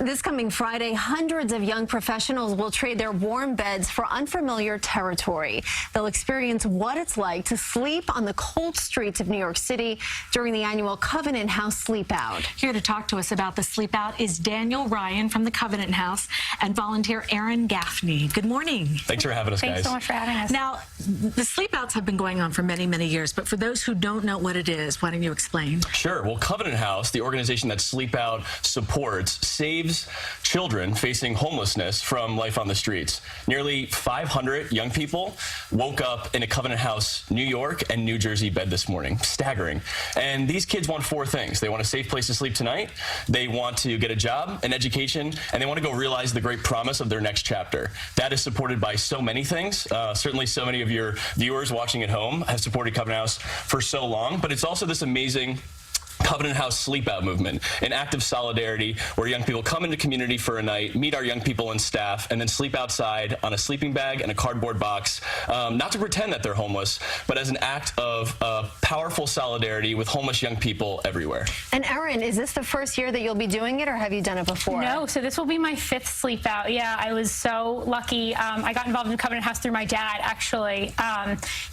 This coming Friday, hundreds of young professionals will trade their warm beds for unfamiliar territory. They'll experience what it's like to sleep on the cold streets of New York City during the annual Covenant House Sleep Out. Here to talk to us about the Sleep Out is Daniel Ryan from the Covenant House and volunteer Erin Gaffney. Good morning. Thanks for having us, guys. Thanks so much for having us. Now, the Sleep Outs have been going on for many, many years, but for those who don't know what it is, why don't you explain? Sure. Well, Covenant House, the organization that Sleep Out supports, saves children facing homelessness from life on the streets. Nearly 500 young people woke up in a Covenant House, New York and New Jersey bed this morning. Staggering. And these kids want four things. They want a safe place to sleep tonight, they want to get a job, an education, and they want to go realize the great promise of their next chapter. That is supported by so many things. Certainly so many of your viewers watching at home have supported Covenant House for so long, but it's also this amazing Covenant House Sleep Out movement, an act of solidarity where young people come into community for a night, meet our young people and staff, and then sleep outside on a sleeping bag and a cardboard box, not to pretend that they're homeless, but as an act of powerful solidarity with homeless young people everywhere. And Erin, is this the first year that you'll be doing it, or have you done it before? No, so this will be my 5th Sleep Out. Yeah, I was so lucky. I got involved in Covenant House through my dad, actually.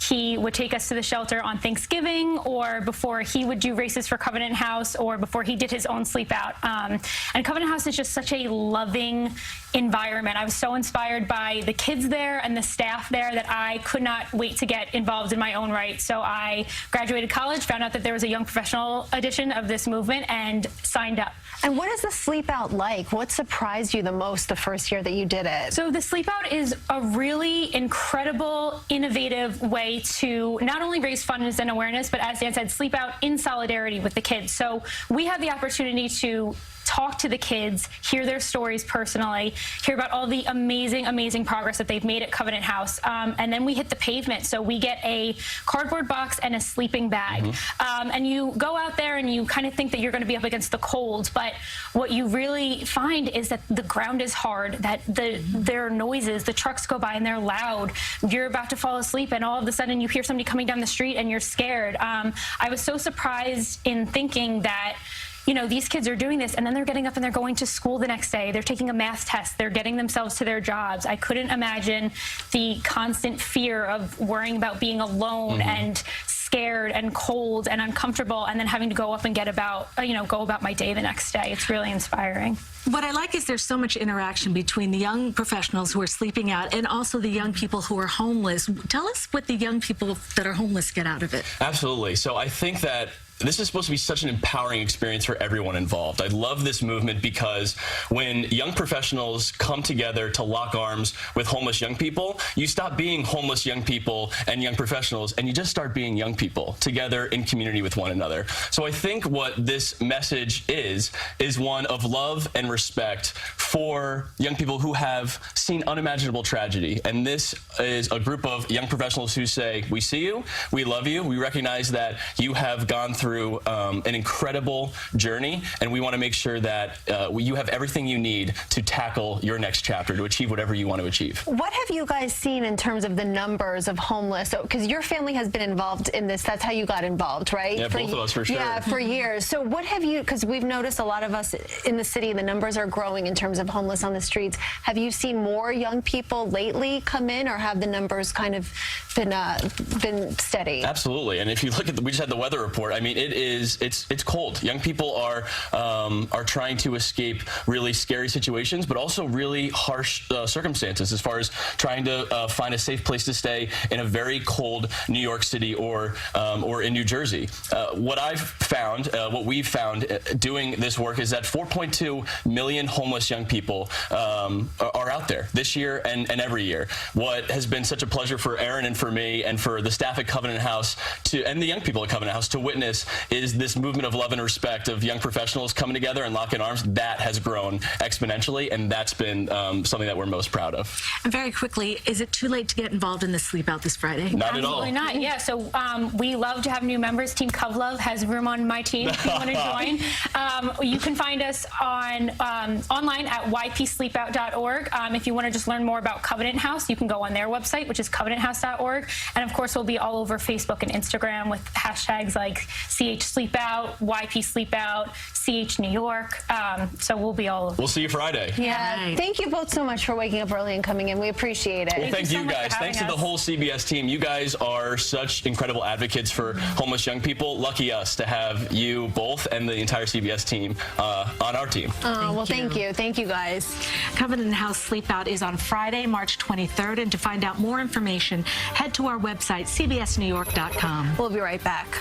He would take us to the shelter on Thanksgiving, or before he would do races for Covenant House, or before he did his own Sleep Out. And Covenant House is just such a loving environment. I was so inspired by the kids there and the staff there that I could not wait to get involved in my own right. So I graduated college, found out that there was a young professional edition of this movement, and signed up. And what is the Sleep Out like? What surprised you the most the first year that you did it? So the Sleep Out is a really incredible, innovative way to not only raise funds and awareness, but as Dan said, sleep out in solidarity with the kids. So we have the opportunity to talk to the kids, hear their stories personally, hear about all the amazing, amazing progress that they've made at Covenant House. And then we hit the pavement. So we get a cardboard box and a sleeping bag. And you go out there and you kind of think that you're going to be up against the cold. But what you really find is that the ground is hard, that there are noises, the trucks go by and they're loud. You're about to fall asleep and all of a sudden you hear somebody coming down the street and you're scared. I was so surprised in thinking that, you know, these kids are doing this and then they're getting up and they're going to school the next day. They're taking a math test. They're getting themselves to their jobs. I couldn't imagine the constant fear of worrying about being alone and scared and cold and uncomfortable, and then having to go up and go about my day the next day. It's really inspiring. What I like is there's so much interaction between the young professionals who are sleeping out and also the young people who are homeless. Tell us what the young people that are homeless get out of it. Absolutely. So I think that this is supposed to be such an empowering experience for everyone involved. I love this movement because when young professionals come together to lock arms with homeless young people, you stop being homeless young people and young professionals, and you just start being young people together in community with one another. So I think what this message is one of love and respect for young people who have seen unimaginable tragedy. And this is a group of young professionals who say, we see you, we love you, we recognize that you have gone through an incredible journey, and we want to make sure that you have everything you need to tackle your next chapter, to achieve whatever you want to achieve. What have you guys seen in terms of the numbers of homeless? Because your family has been involved in this. That's how you got involved, right? Yeah, both of us, for sure. Yeah, for years. So what have you, because we've noticed a lot of us in the city, the numbers are growing in terms of homeless on the streets. Have you seen more young people lately come in, or have the numbers kind of been steady? Absolutely. And if you look at we just had the weather report. I mean, it's cold. Young people are trying to escape really scary situations, but also really harsh circumstances as far as trying to find a safe place to stay in a very cold New York City or in New Jersey. What I've found, what we've found doing this work is that 4.2 million homeless young people are out there this year and every year. What has been such a pleasure for Erin and for me and for the staff at Covenant House and the young people at Covenant House to witness is this movement of love and respect of young professionals coming together and locking arms. That has grown exponentially, and that's been something that we're most proud of. And very quickly, is it too late to get involved in the Sleep Out this Friday? Not at all. Absolutely not. Yeah, so we love to have new members. Team Covlove has room on my team if you want to join. You can find us on online at ypsleepout.org. If you want to just learn more about Covenant House, you can go on their website, which is covenanthouse.org. And of course, we'll be all over Facebook and Instagram with hashtags like CH Sleep Out, YP Sleep Out, CH New York. So we'll be all over. We'll see you Friday. Yeah. Right. Thank you both so much for waking up early and coming in. We appreciate it. Well, thank you so you much guys. for Thanks to having the us. whole CBS team. You guys are such incredible advocates for homeless young people. Lucky us to have you both and the entire CBS team on our team. Oh, well, you. thank you. Thank you, guys. Covenant House Sleep Out is on Friday, March 23rd. And to find out more information, head to our website, cbsnewyork.com. We'll be right back.